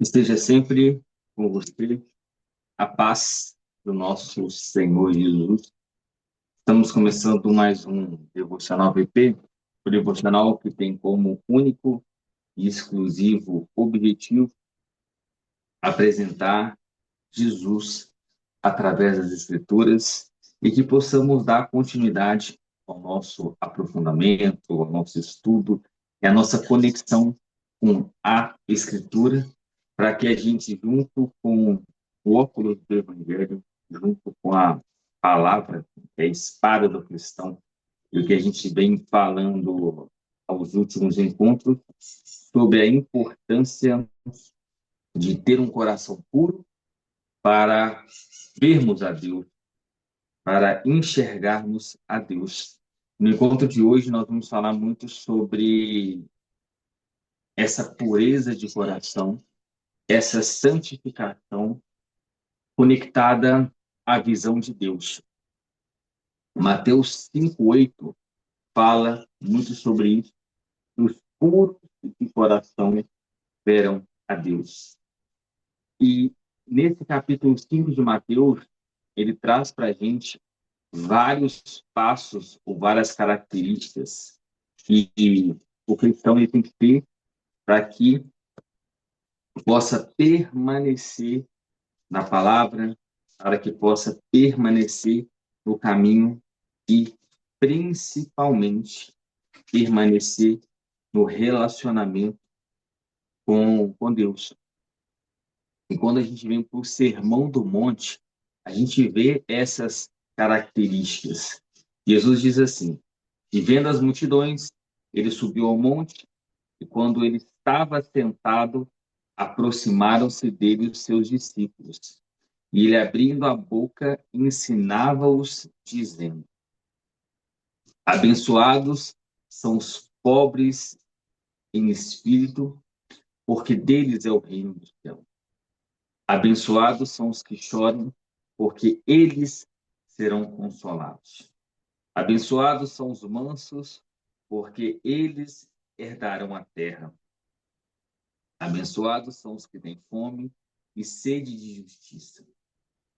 Esteja sempre com você a paz do nosso Senhor Jesus. Estamos começando mais um Devocional VP, o devocional que tem como único e exclusivo objetivo apresentar Jesus através das Escrituras e que possamos dar continuidade ao nosso aprofundamento, ao nosso estudo e à nossa conexão com a Escritura, para que a gente, junto com o óculos do Evangelho, junto com a palavra, que é a espada do cristão, e o que a gente vem falando aos últimos encontros, sobre a importância de ter um coração puro para vermos a Deus, para enxergarmos a Deus. No encontro de hoje, nós vamos falar muito sobre essa pureza de coração, essa santificação conectada à visão de Deus. Mateus 5:8 fala muito sobre isso. Os puros de coração verão a Deus. E nesse capítulo 5 de Mateus, ele traz para a gente vários passos ou várias características que o cristão ele tem que ter para que possa permanecer na palavra, para que possa permanecer no caminho e, principalmente, permanecer no relacionamento com Deus. E quando a gente vem para o Sermão do Monte, a gente vê essas características. Jesus diz assim: e vendo as multidões, ele subiu ao monte, e quando ele estava sentado, aproximaram-se dele os seus discípulos. E ele, abrindo a boca, ensinava-os, dizendo: abençoados são os pobres em espírito, porque deles é o reino do céu. Abençoados são os que choram, porque eles serão consolados. Abençoados são os mansos, porque eles herdarão a terra. Abençoados são os que têm fome e sede de justiça,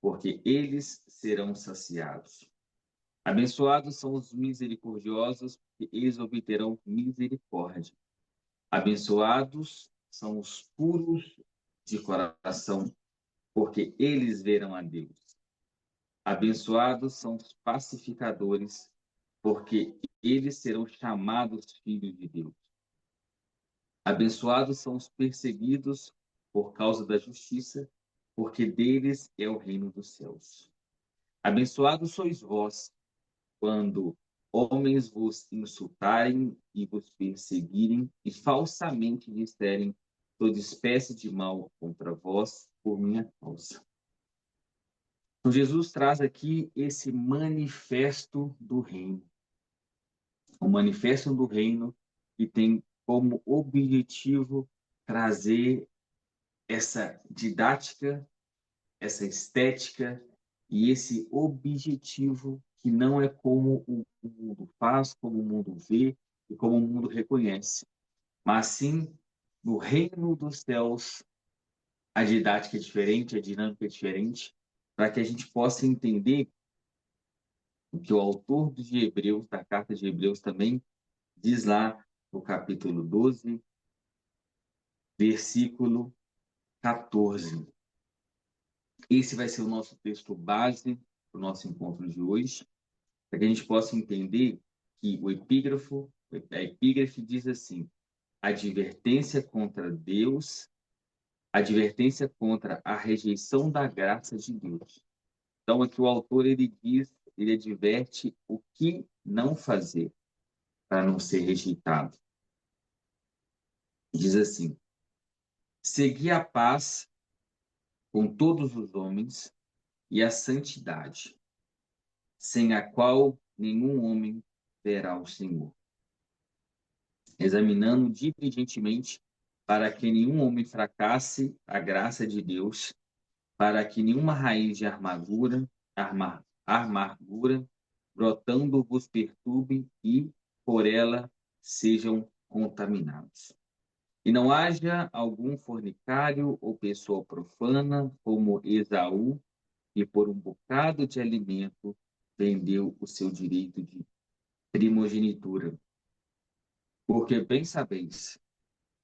porque eles serão saciados. Abençoados são os misericordiosos, porque eles obterão misericórdia. Abençoados são os puros de coração, porque eles verão a Deus. Abençoados são os pacificadores, porque eles serão chamados filhos de Deus. Abençoados são os perseguidos por causa da justiça, porque deles é o reino dos céus. Abençoados sois vós, quando homens vos insultarem e vos perseguirem e falsamente disserem toda espécie de mal contra vós por minha causa. Então, Jesus traz aqui esse manifesto do reino. O manifesto do reino que tem como objetivo trazer essa didática, essa estética e esse objetivo que não é como o mundo faz, como o mundo vê e como o mundo reconhece, mas sim no reino dos céus a didática é diferente, a dinâmica é diferente, para que a gente possa entender o que o autor de Hebreus, da carta de Hebreus também, diz lá no capítulo 12, versículo 14. Esse vai ser o nosso texto base para o nosso encontro de hoje, para que a gente possa entender que a epígrafe diz assim: advertência contra Deus, advertência contra a rejeição da graça de Deus. Então, aqui o autor ele diz, ele adverte o que não fazer para não ser rejeitado. Diz assim: segui a paz com todos os homens e a santidade, sem a qual nenhum homem verá o Senhor. Examinando diligentemente para que nenhum homem fracasse a graça de Deus, para que nenhuma raiz de amargura brotando vos perturbe e por ela sejam contaminados. E não haja algum fornicário ou pessoa profana, como Esaú, que por um bocado de alimento vendeu o seu direito de primogenitura. Porque bem sabeis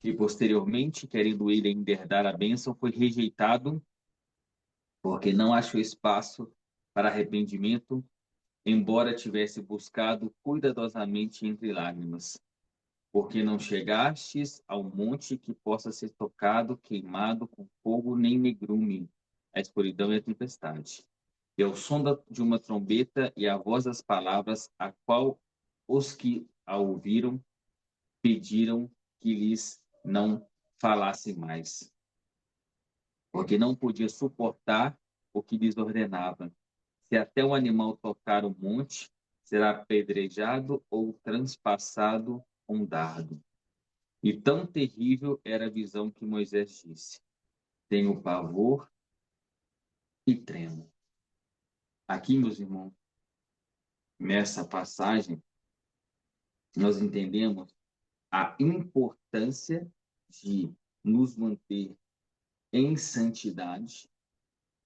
que posteriormente, querendo ele ainda herdar a bênção, foi rejeitado, porque não achou espaço para arrependimento, embora tivesse buscado cuidadosamente entre lágrimas. Porque não chegastes ao monte que possa ser tocado, queimado com fogo, nem negrume, a escuridão e a tempestade. E ao som de uma trombeta e a voz das palavras, a qual os que a ouviram pediram que lhes não falasse mais, porque não podia suportar o que lhes ordenava. Se até um animal tocar o monte, será apedrejado ou transpassado um dardo. E tão terrível era a visão que Moisés disse: tenho pavor e tremo. Aqui, meus irmãos, nessa passagem, nós entendemos a importância de nos manter em santidade,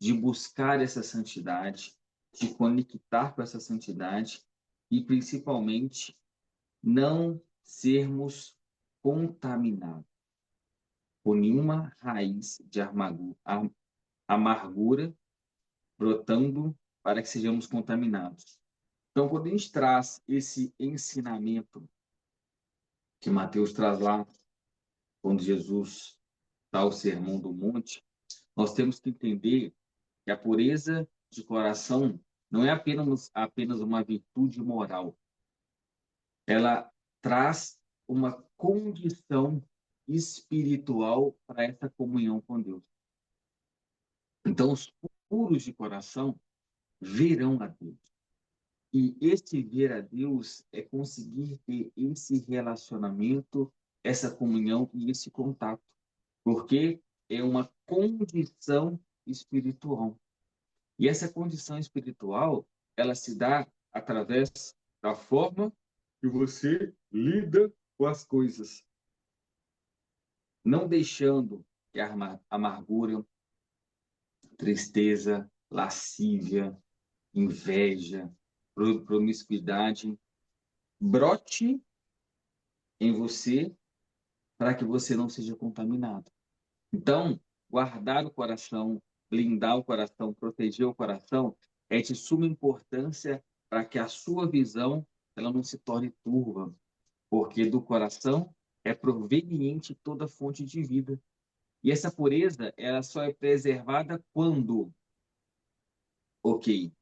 de buscar essa santidade, de conectar com essa santidade e, principalmente, não sermos contaminados por nenhuma raiz de amargura brotando para que sejamos contaminados. Então, quando a gente traz esse ensinamento que Mateus traz lá, quando Jesus dá o Sermão do Monte, nós temos que entender que a pureza de coração não é apenas uma virtude moral, ela traz uma condição espiritual para essa comunhão com Deus. Então, os puros de coração verão a Deus. E este ver a Deus é conseguir ter esse relacionamento, essa comunhão e esse contato, porque é uma condição espiritual. E essa condição espiritual, ela se dá através da forma que você lida com as coisas, não deixando que a amargura, tristeza, lascívia, inveja, promiscuidade brote em você para que você não seja contaminado. Então, guardar o coração, blindar o coração, proteger o coração é de suma importância para que a sua visão ela não se torne turva, porque do coração é proveniente toda fonte de vida. E essa pureza, ela só é preservada quando, ok,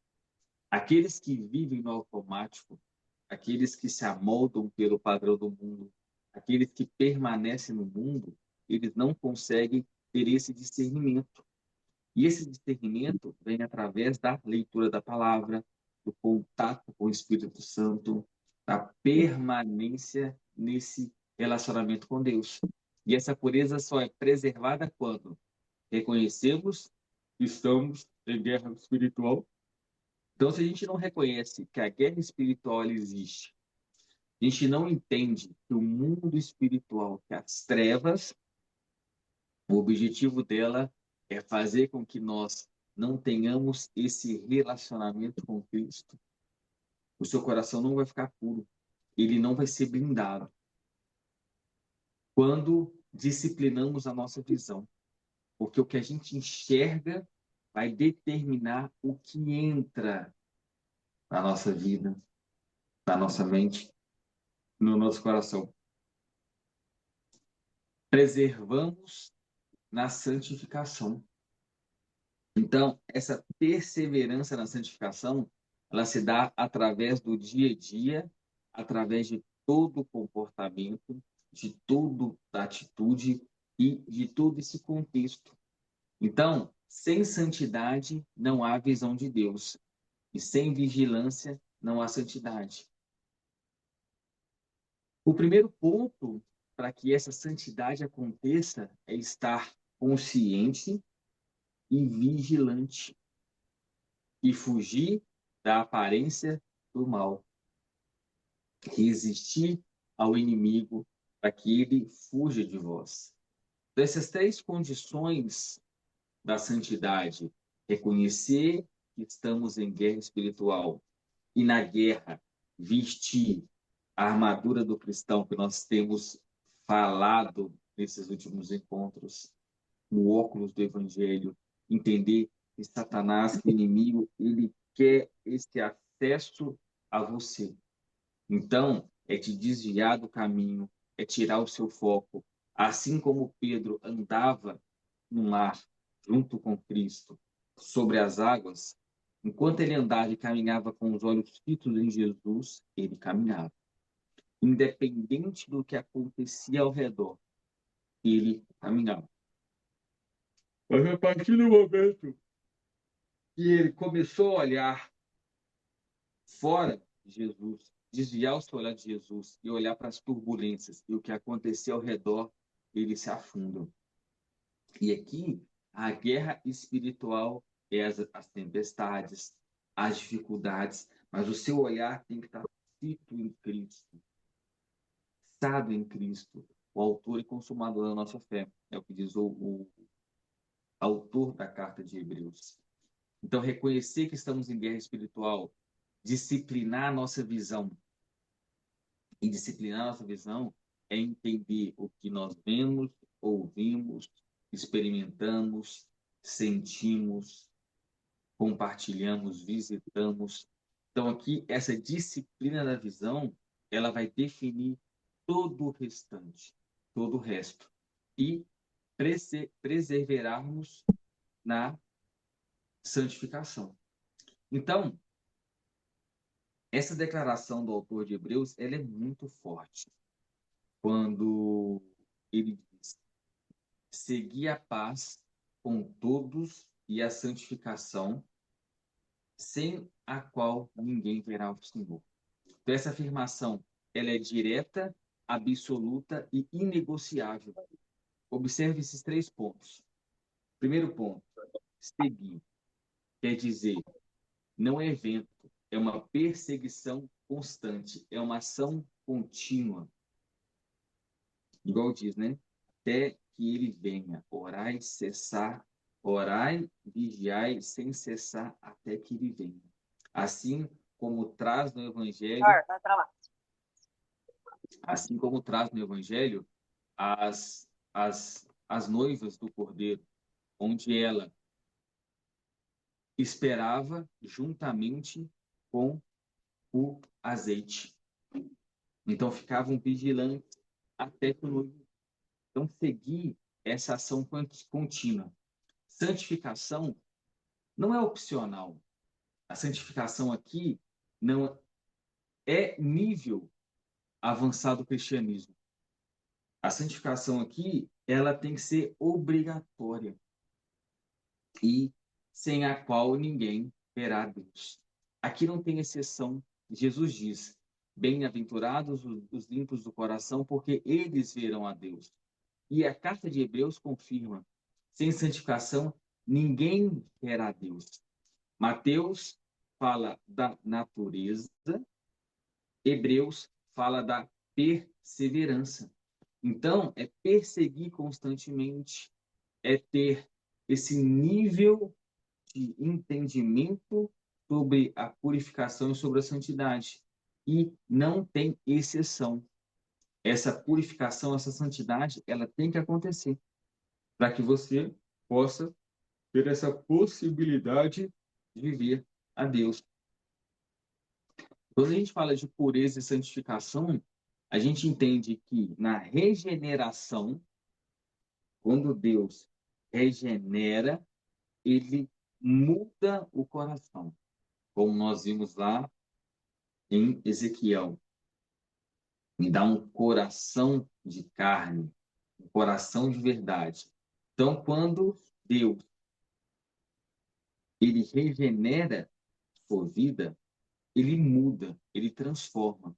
aqueles que vivem no automático, aqueles que se amoldam pelo padrão do mundo, aqueles que permanecem no mundo, eles não conseguem ter esse discernimento. E esse discernimento vem através da leitura da palavra, do contato com o Espírito Santo, da permanência nesse relacionamento com Deus. E essa pureza só é preservada quando reconhecemos que estamos em guerra espiritual. Então, se a gente não reconhece que a guerra espiritual existe, a gente não entende que o mundo espiritual, que as trevas, o objetivo dela é fazer com que nós não tenhamos esse relacionamento com Cristo. O seu coração não vai ficar puro, ele não vai ser blindado. Quando disciplinamos a nossa visão, porque o que a gente enxerga vai determinar o que entra na nossa vida, na nossa mente, no nosso coração. Preservamos na santificação. Então, essa perseverança na santificação, ela se dá através do dia a dia, através de todo o comportamento, de toda a atitude e de todo esse contexto. Então, sem santidade não há visão de Deus, e sem vigilância não há santidade. O primeiro ponto para que essa santidade aconteça é estar consciente e vigilante e fugir da aparência do mal, resistir ao inimigo para que ele fuja de vós. Então, essas três condições da santidade, reconhecer que estamos em guerra espiritual e na guerra vestir a armadura do cristão que nós temos falado nesses últimos encontros, o óculos do evangelho, entender que Satanás, que o inimigo, ele quer esse acesso a você. Então, é te desviar do caminho, é tirar o seu foco. Assim como Pedro andava no mar, junto com Cristo, sobre as águas, enquanto ele andava e caminhava com os olhos fitos em Jesus, ele caminhava. Independente do que acontecia ao redor, ele caminhava. Mas a partir do momento que ele começou a olhar fora de Jesus, desviar o seu olhar de Jesus e olhar para as turbulências e o que acontecia ao redor, ele se afunda. E aqui, a guerra espiritual é as tempestades, as dificuldades, mas o seu olhar tem que estar fito em Cristo, fixado em Cristo, o autor e consumador da nossa fé. É o que diz o autor da carta de Hebreus. Então, reconhecer que estamos em guerra espiritual, disciplinar a nossa visão. E disciplinar a nossa visão é entender o que nós vemos, ouvimos, experimentamos, sentimos, compartilhamos, visitamos. Então, aqui, essa disciplina da visão, ela vai definir todo o restante, todo o resto. E perseverarmos na santificação. Então, essa declaração do autor de Hebreus, ela é muito forte. Quando ele diz, seguir a paz com todos e a santificação, sem a qual ninguém verá o Senhor. Então, essa afirmação, ela é direta, absoluta e inegociável. Observe esses três pontos. Primeiro ponto, seguir. Quer dizer, não é evento, é uma perseguição constante, é uma ação contínua. Igual diz, né? Até que ele venha, orai, cessar, orai, vigiai, sem cessar, até que ele venha. Assim como traz no Evangelho, assim como traz no Evangelho as noivas do Cordeiro, onde ela esperava juntamente com o azeite. Então ficavam vigilantes até que o noivo. Então seguir essa ação contínua. Santificação não é opcional. A santificação aqui não é nível avançado do cristianismo. A santificação aqui, ela tem que ser obrigatória e sem a qual ninguém verá Deus. Aqui não tem exceção. Jesus diz: bem-aventurados os limpos do coração, porque eles verão a Deus. E a carta de Hebreus confirma: sem santificação, ninguém verá Deus. Mateus fala da natureza, Hebreus fala da perseverança. Então, é perseguir constantemente, é ter esse nível de entendimento sobre a purificação e sobre a santidade. E não tem exceção. Essa purificação, essa santidade, ela tem que acontecer para que você possa ter essa possibilidade de viver a Deus. Quando a gente fala de pureza e santificação, a gente entende que na regeneração, quando Deus regenera, ele muda o coração, como nós vimos lá em Ezequiel. Me dá um coração de carne, um coração de verdade. Então, quando Deus ele regenera sua vida, ele muda, ele transforma.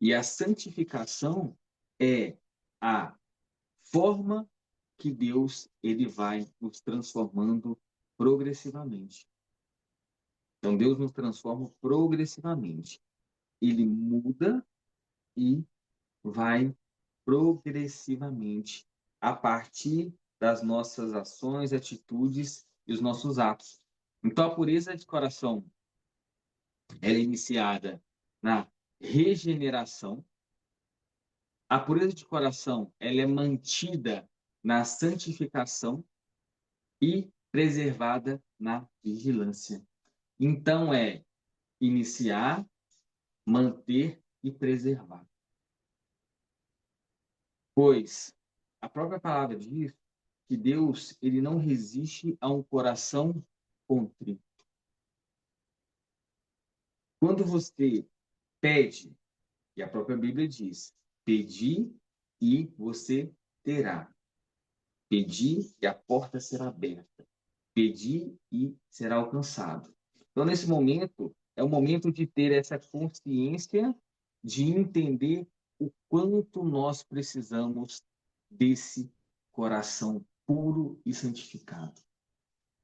E a santificação é a forma que Deus ele vai nos transformando progressivamente. Então Deus nos transforma progressivamente. Ele muda e vai progressivamente a partir das nossas ações, atitudes e os nossos atos. Então, a pureza de coração ela é iniciada na regeneração. A pureza de coração ela é mantida na santificação e preservada na vigilância. Então, é iniciar, manter e preservar. Pois a própria palavra diz que Deus ele não resiste a um coração contrito. Quando você pede, e a própria Bíblia diz, pedi e você terá. Pedi e a porta será aberta. Pedi e será alcançado. Então, nesse momento, é o momento de ter essa consciência de entender o quanto nós precisamos desse coração puro e santificado.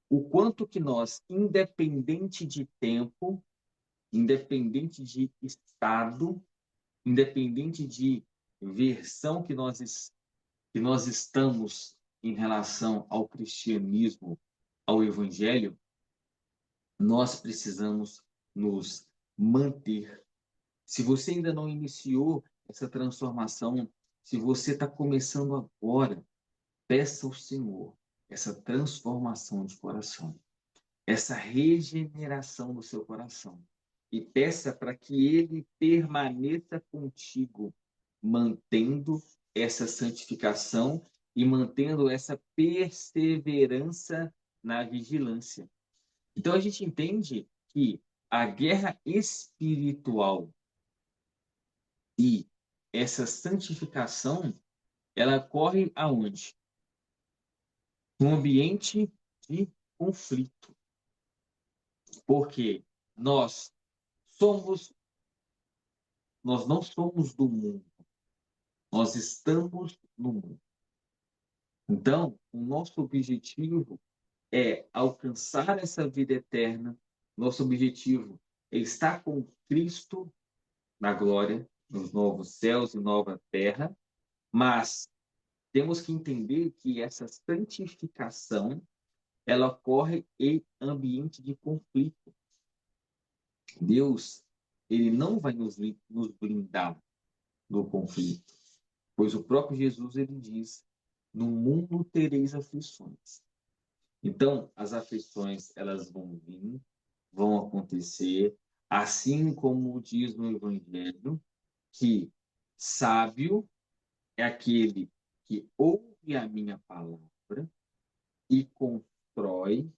O quanto que nós, independente de tempo, independente de estado, independente de versão que nós estamos em relação ao cristianismo, ao evangelho, nós precisamos nos manter. Se você ainda não iniciou essa transformação, se você está começando agora, peça ao Senhor essa transformação de coração, essa regeneração do seu coração. E peça para que ele permaneça contigo, mantendo essa santificação e mantendo essa perseverança na vigilância. Então a gente entende que a guerra espiritual e essa santificação, ela ocorre aonde? Um ambiente de conflito. Porque nós somos, nós não somos do mundo, nós estamos no mundo. Então, o nosso objetivo é alcançar essa vida eterna. Nosso objetivo é estar com Cristo na glória, nos novos céus e nova terra, mas temos que entender que essa santificação ela ocorre em ambiente de conflito. Deus, ele não vai nos blindar do conflito, pois o próprio Jesus ele diz: "No mundo tereis aflições". Então, as aflições elas vão vir, vão acontecer, assim como diz no Evangelho, que sábio é aquele que ouve a minha palavra e constrói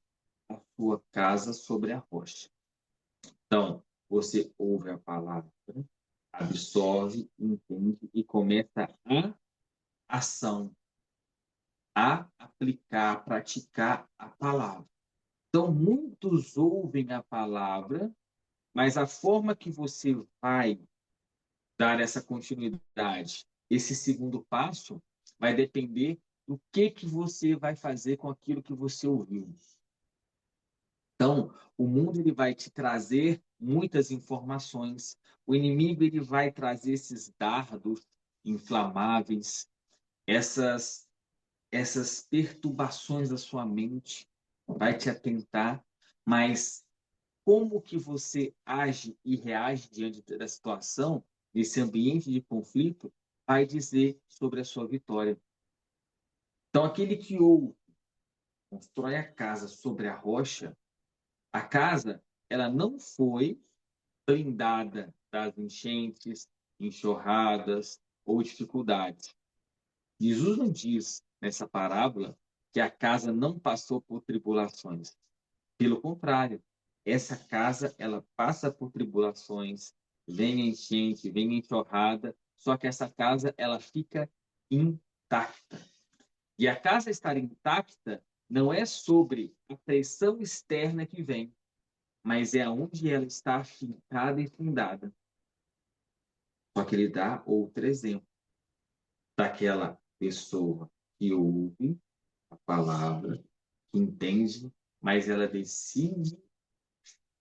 a sua casa sobre a rocha. Então, você ouve a palavra, absorve, entende e começa a ação, a aplicar, a praticar a palavra. Então, muitos ouvem a palavra, mas a forma que você vai dar essa continuidade, esse segundo passo, vai depender do que você vai fazer com aquilo que você ouviu. Então, o mundo ele vai te trazer muitas informações. O inimigo ele vai trazer esses dardos inflamáveis, essas perturbações da sua mente, vai te atentar, mas como que você age e reage diante da situação, nesse ambiente de conflito, vai dizer sobre a sua vitória. Então, aquele que ouve, constrói a casa sobre a rocha, a casa, ela não foi blindada das enchentes, enxurradas ou dificuldades. Jesus não diz nessa parábola que a casa não passou por tribulações. Pelo contrário, essa casa ela passa por tribulações, vem enchente, vem enxurrada, só que essa casa ela fica intacta. E a casa estar intacta não é sobre a pressão externa que vem, mas é onde ela está afincada e fundada. Só que ele dá outro exemplo daquela pessoa que ouve a palavra, que entende, mas ela decide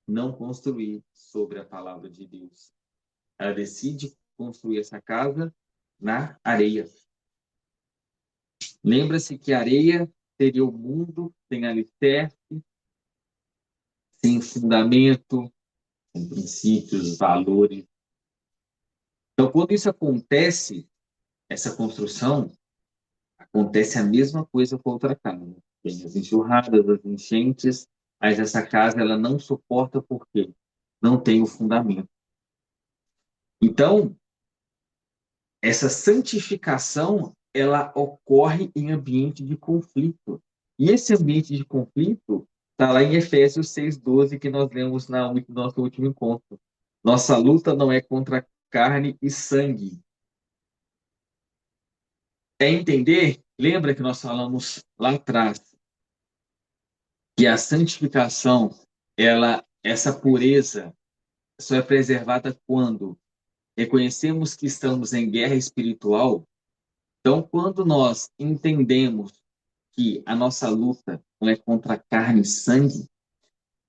não construir sobre a palavra de Deus. Ela decide construir essa casa na areia. Lembra-se que a areia seria o mundo sem alicerce, sem fundamento, sem princípios, valores. Então, quando isso acontece, essa construção, acontece a mesma coisa com a outra casa. Tem as enxurradas, as enchentes, mas essa casa ela não suporta porque não tem o fundamento. Então, essa santificação ela ocorre em ambiente de conflito. E esse ambiente de conflito está lá em Efésios 6:12, que nós lemos no nosso último encontro. Nossa luta não é contra carne e sangue. É entender? Lembra que nós falamos lá atrás que a santificação, essa pureza, só é preservada quando reconhecemos que estamos em guerra espiritual. Então, quando nós entendemos que a nossa luta não é contra carne e sangue,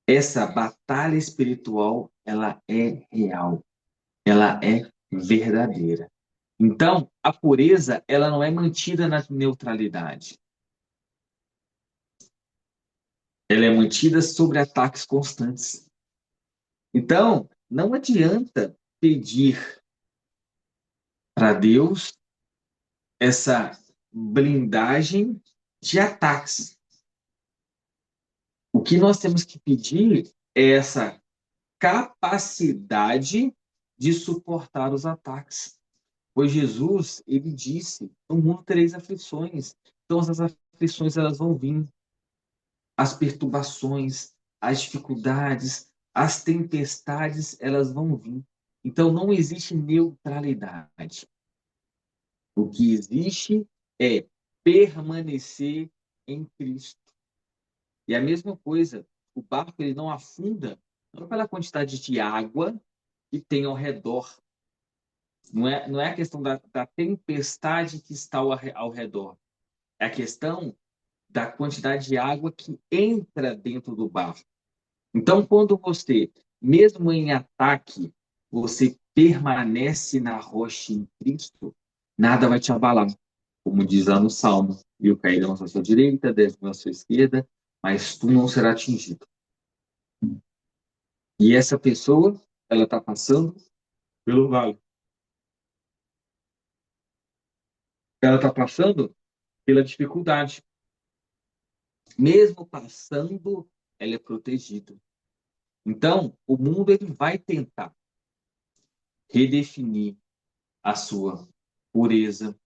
essa batalha espiritual, ela é real, ela é verdadeira. Então, a pureza, ela não é mantida na neutralidade. Ela é mantida sobre ataques constantes. Então, não adianta pedir para Deus essa blindagem de ataques. O que nós temos que pedir é essa capacidade de suportar os ataques. Pois Jesus, ele disse, no mundo tereis aflições. Então, as aflições, elas vão vir. As perturbações, as dificuldades, as tempestades, elas vão vir. Então, não existe neutralidade. O que existe é permanecer em Cristo. E a mesma coisa, o barco ele não afunda não pela quantidade de água que tem ao redor. Não é a questão da tempestade que está ao redor. É a questão da quantidade de água que entra dentro do barco. Então, quando você, mesmo em ataque, você permanece na rocha em Cristo, nada vai te abalar. Como diz lá no Salmo, mil cairão à sua direita, 10.000 à sua esquerda, mas tu não será atingido. E essa pessoa, ela está passando pelo vale. Ela está passando pela dificuldade. Mesmo passando, ela é protegida. Então, o mundo ele vai tentar redefinir a sua pureza,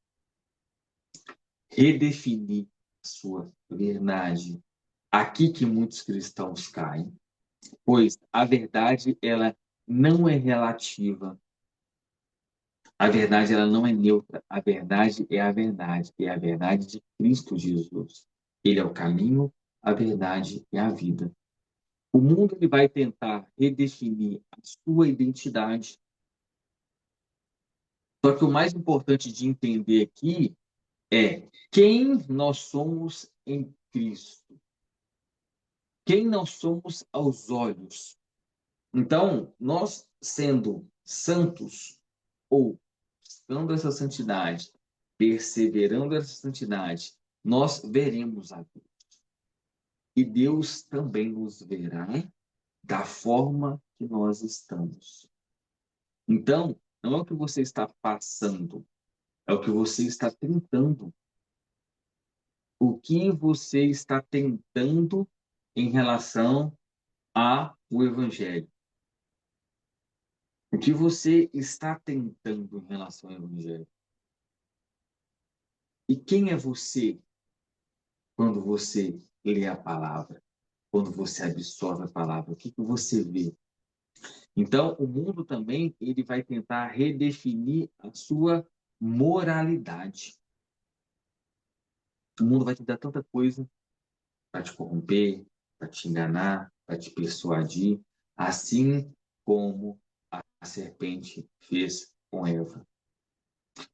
redefinir a sua verdade. Aqui que muitos cristãos caem, pois a verdade ela não é relativa. A verdade ela não é neutra. A verdade é a verdade, é a verdade de Cristo Jesus. Ele é o caminho, a verdade e a vida. O mundo ele vai tentar redefinir a sua identidade. Só que o mais importante de entender aqui é quem nós somos em Cristo. Quem nós somos aos olhos. Então, nós sendo santos ou buscando essa santidade, perseverando essa santidade, nós veremos a Deus. E Deus também nos verá da forma que nós estamos. Então, não é o que você está passando, é o que você está tentando. O que você está tentando em relação ao Evangelho? O que você está tentando em relação ao Evangelho? E quem é você quando você lê a palavra? Quando você absorve a palavra? O que você vê? Então, o mundo também ele vai tentar redefinir a sua moralidade. O mundo vai te dar tanta coisa para te corromper, para te enganar, para te persuadir, assim como a serpente fez com Eva.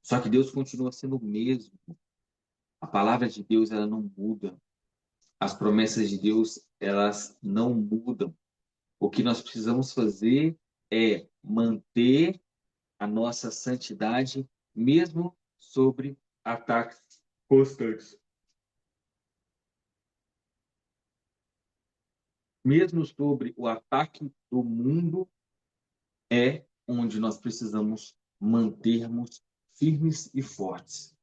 Só que Deus continua sendo o mesmo. A palavra de Deus ela não muda. As promessas de Deus elas não mudam. O que nós precisamos fazer é manter a nossa santidade, mesmo sobre ataques constantes. Mesmo sobre o ataque do mundo, é onde nós precisamos mantermos firmes e fortes.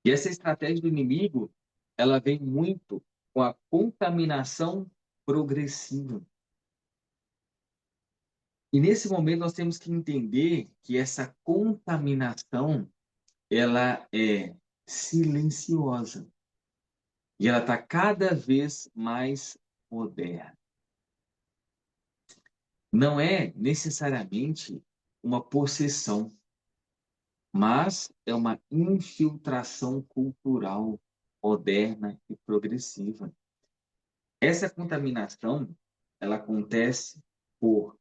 E essa estratégia do inimigo, ela vem muito com a contaminação progressiva. E nesse momento nós temos que entender que essa contaminação, ela é silenciosa. E ela está cada vez mais moderna. Não é necessariamente uma possessão, mas é uma infiltração cultural moderna e progressiva. Essa contaminação, ela acontece por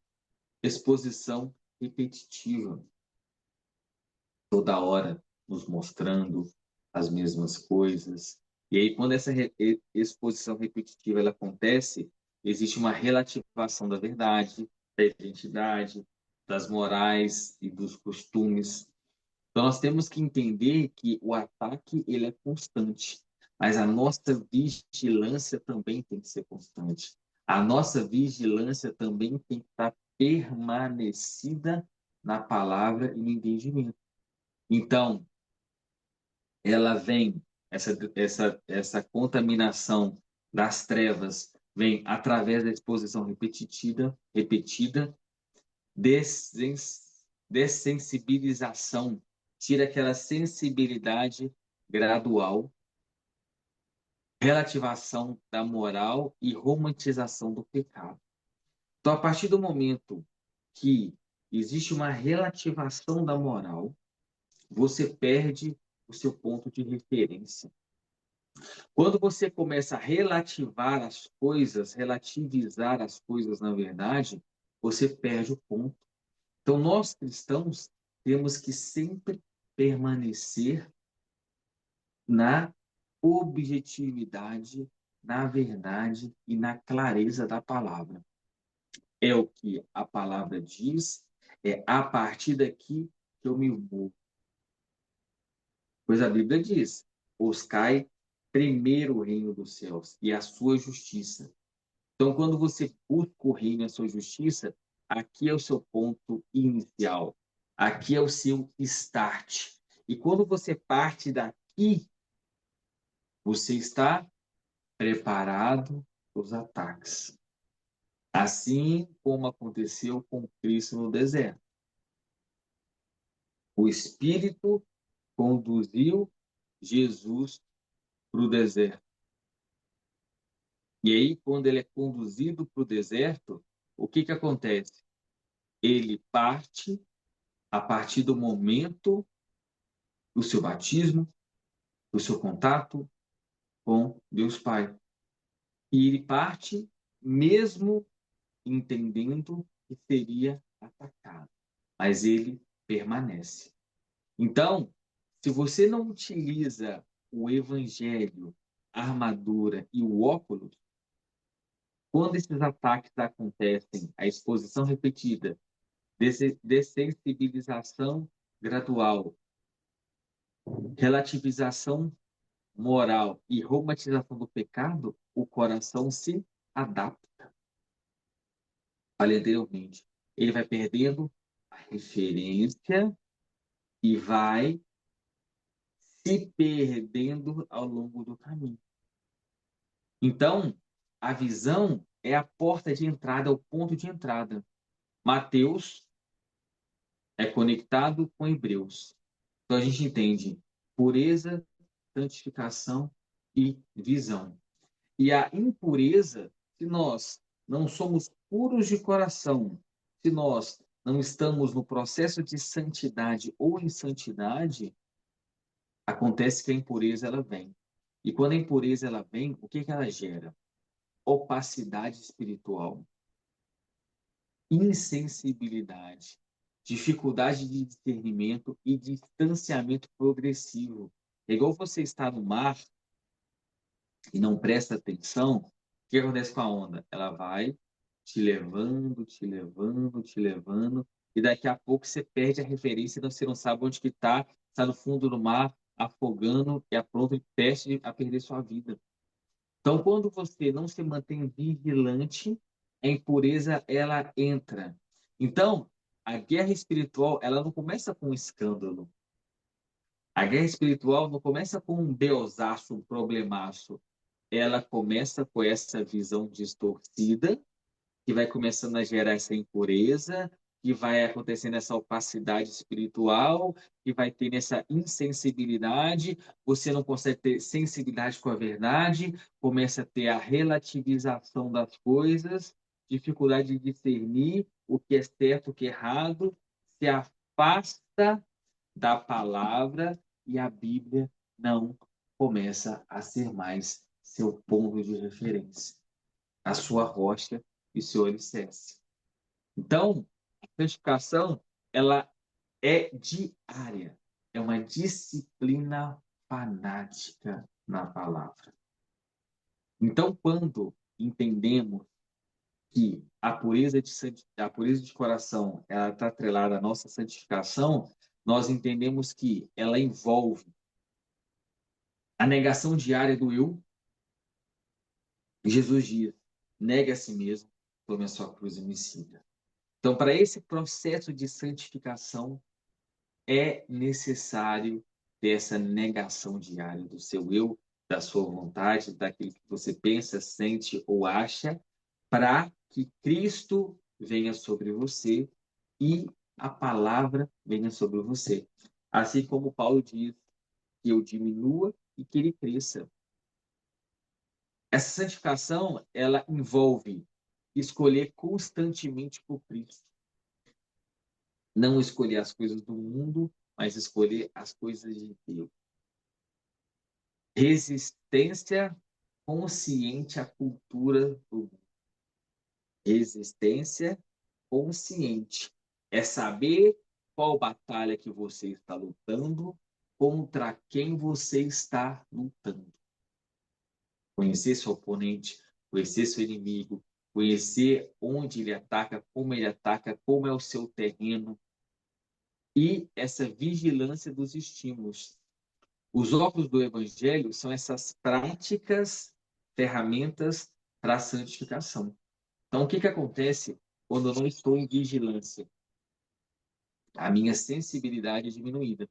exposição repetitiva, toda hora nos mostrando as mesmas coisas. E aí, quando essa exposição repetitiva ela acontece, existe uma relativação da verdade, da identidade, das morais e dos costumes. Então, nós temos que entender que o ataque ele é constante, mas a nossa vigilância também tem que ser constante. A nossa vigilância também tem que estar permanecida na palavra e no entendimento. Então, ela vem, essa contaminação das trevas vem através da exposição repetida, dessensibilização, tira aquela sensibilidade gradual, relativação da moral e romantização do pecado. Então, a partir do momento que existe uma relativação da moral, você perde o seu ponto de referência. Quando você começa a relativizar as coisas, na verdade, você perde o ponto. Então, nós cristãos temos que sempre permanecer na objetividade, na verdade e na clareza da palavra. É o que a palavra diz, é a partir daqui que eu me movo. Pois a Bíblia diz: buscai primeiro o reino dos céus e a sua justiça. Então, quando você busca o reino e a sua justiça, aqui é o seu ponto inicial. Aqui é o seu start. E quando você parte daqui, você está preparado para os ataques. Assim como aconteceu com Cristo no deserto. O Espírito conduziu Jesus para o deserto. E aí, quando ele é conduzido para o deserto, o que que acontece? Ele parte a partir do momento do seu batismo, do seu contato com Deus Pai. E ele parte mesmo entendendo que seria atacado, mas ele permanece. Então, se você não utiliza o evangelho, a armadura e o óculos, quando esses ataques acontecem, a exposição repetida, dessensibilização gradual, relativização moral e romantização do pecado, o coração se adapta aleatoriamente. Ele vai perdendo a referência e vai se perdendo ao longo do caminho. Então, a visão é a porta de entrada, é o ponto de entrada. Mateus é conectado com Hebreus. Então, a gente entende pureza, santificação e visão. E a impureza, se nós não somos puros de coração, se nós não estamos no processo de santidade ou insantidade, acontece que a impureza ela vem. E quando a impureza ela vem, o que que ela gera? Opacidade espiritual, insensibilidade, dificuldade de discernimento e distanciamento progressivo. É igual você estar no mar e não presta atenção, o que acontece com a onda? Ela vai te levando, te levando, te levando, e daqui a pouco você perde a referência, você não sabe onde que está no fundo do mar, afogando e a pronto peste a perder sua vida. Então, quando você não se mantém vigilante, a impureza ela entra. Então, a guerra espiritual ela não começa com um escândalo. A guerra espiritual não começa com um beozaço, um problemaço. Ela começa com essa visão distorcida que vai começando a gerar essa impureza, que vai acontecendo essa opacidade espiritual, que vai ter essa insensibilidade, você não consegue ter sensibilidade com a verdade, começa a ter a relativização das coisas, dificuldade de discernir o que é certo, o que é errado, se afasta da palavra e a Bíblia não começa a ser mais seu ponto de referência, a sua rocha e seu alicerce. Então, a santificação, ela é diária, é uma disciplina fanática na palavra. Então, quando entendemos que a pureza de coração ela está atrelada à nossa santificação, nós entendemos que ela envolve a negação diária do eu. Jesus diz: negue a si mesmo, tome a sua cruz e me siga. Então, para esse processo de santificação, é necessário ter essa negação diária do seu eu, da sua vontade, daquilo que você pensa, sente ou acha, para que Cristo venha sobre você e a palavra venha sobre você. Assim como Paulo diz que eu diminua e que ele cresça. Essa santificação, ela envolve escolher constantemente por Cristo. Não escolher as coisas do mundo, mas escolher as coisas de Deus. Resistência consciente à cultura do mundo. Resistência consciente é saber qual batalha que você está lutando, contra quem você está lutando. Conhecer seu oponente, conhecer seu inimigo, conhecer onde ele ataca, como é o seu terreno, e essa vigilância dos estímulos. Os óculos do Evangelho são essas práticas, ferramentas para a santificação. Então, o que acontece quando eu não estou em vigilância? A minha sensibilidade é diminuída.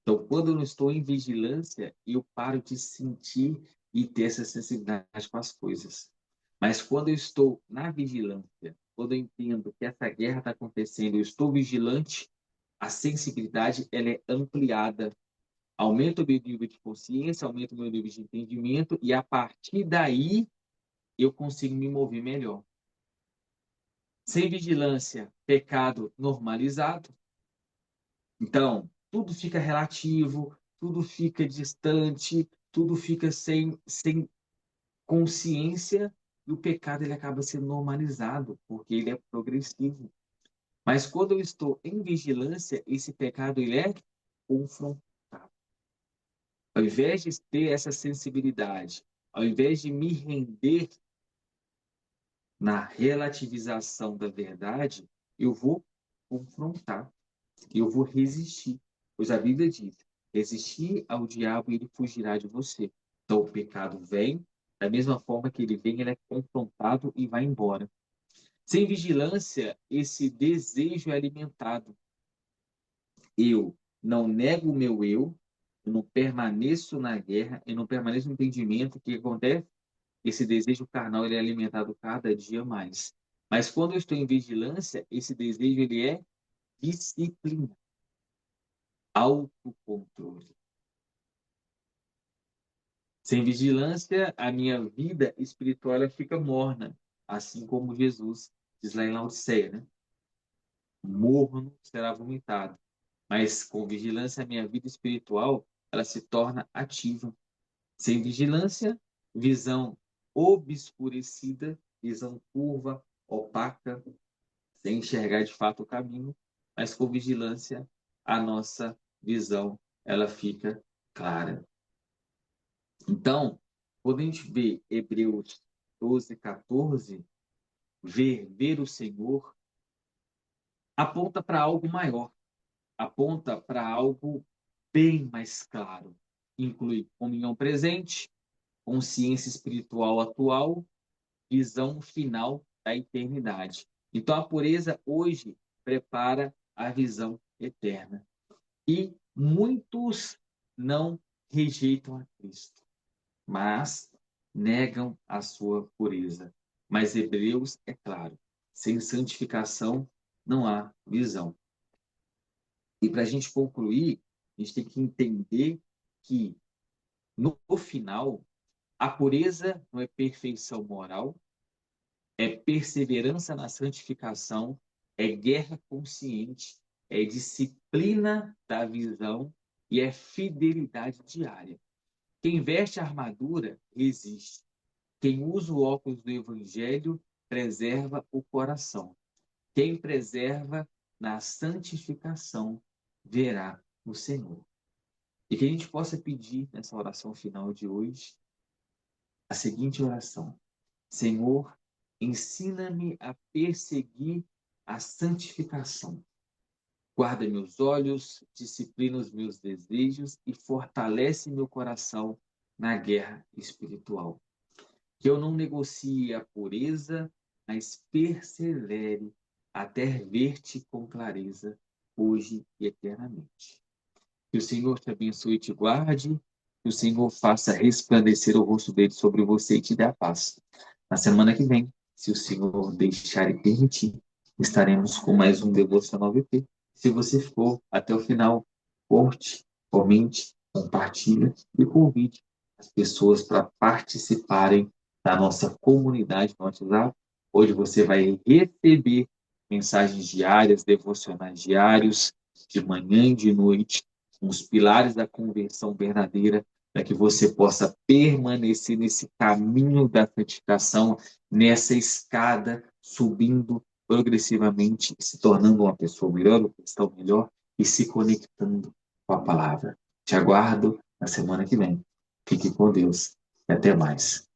Então, quando eu não estou em vigilância, eu paro de sentir e ter essa sensibilidade com as coisas. Mas quando eu estou na vigilância, quando eu entendo que essa guerra está acontecendo, eu estou vigilante, a sensibilidade ela é ampliada. Aumenta o meu nível de consciência, aumenta o meu nível de entendimento, e a partir daí eu consigo me mover melhor. Sem vigilância, pecado normalizado. Então, tudo fica relativo, tudo fica distante, tudo fica sem consciência, e o pecado ele acaba sendo normalizado, porque ele é progressivo. Mas quando eu estou em vigilância, esse pecado ele é confrontado. Ao invés de ter essa sensibilidade, ao invés de me render na relativização da verdade, eu vou confrontar, eu vou resistir. Pois a Bíblia diz: resistir ao diabo e ele fugirá de você. Então o pecado vem, da mesma forma que ele vem, ele é confrontado e vai embora. Sem vigilância, esse desejo é alimentado. Eu não nego o meu eu não permaneço na guerra, eu não permaneço no entendimento. O que acontece? Esse desejo carnal ele é alimentado cada dia mais. Mas quando eu estou em vigilância, esse desejo ele é disciplina, autocontrole. Sem vigilância, a minha vida espiritual ela fica morna, assim como Jesus diz lá em Laodiceia, né? Morno será vomitado. Mas com vigilância, a minha vida espiritual ela se torna ativa. Sem vigilância, visão obscurecida, visão curva, opaca, sem enxergar de fato o caminho, mas com vigilância a nossa visão ela fica clara. Então, quando a gente vê Hebreus 12, 14, ver o Senhor aponta para algo maior, aponta para algo bem mais claro. Inclui comunhão presente, consciência espiritual atual, visão final da eternidade. Então, a pureza hoje prepara a visão eterna. E muitos não rejeitam a Cristo, mas negam a sua pureza. Mas Hebreus, é claro, sem santificação não há visão. E para a gente concluir, a gente tem que entender que, no final, a pureza não é perfeição moral, é perseverança na santificação, é guerra consciente, é disciplina da visão e é fidelidade diária. Quem veste a armadura resiste. Quem usa o óculos do evangelho preserva o coração. Quem preserva na santificação verá o Senhor. E que a gente possa pedir nessa oração final de hoje a seguinte oração: Senhor, ensina-me a perseguir a santificação. Guarda meus olhos, disciplina os meus desejos e fortalece meu coração na guerra espiritual. Que eu não negocie a pureza, mas persevere até ver-te com clareza, hoje e eternamente. Que o Senhor te abençoe e te guarde, que o Senhor faça resplandecer o rosto dele sobre você e te dê a paz. Na semana que vem, se o Senhor deixar e permitir, estaremos com mais um Devocional VP. Se você ficou até o final, curte, comente, compartilha e convide as pessoas para participarem da nossa comunidade no WhatsApp. Hoje você vai receber mensagens diárias, devocionais diários, de manhã e de noite, com os pilares da conversão verdadeira, para que você possa permanecer nesse caminho da santificação, nessa escada, subindo progressivamente, se tornando uma pessoa melhor, um cristão melhor e se conectando com a palavra. Te aguardo na semana que vem. Fique com Deus e até mais.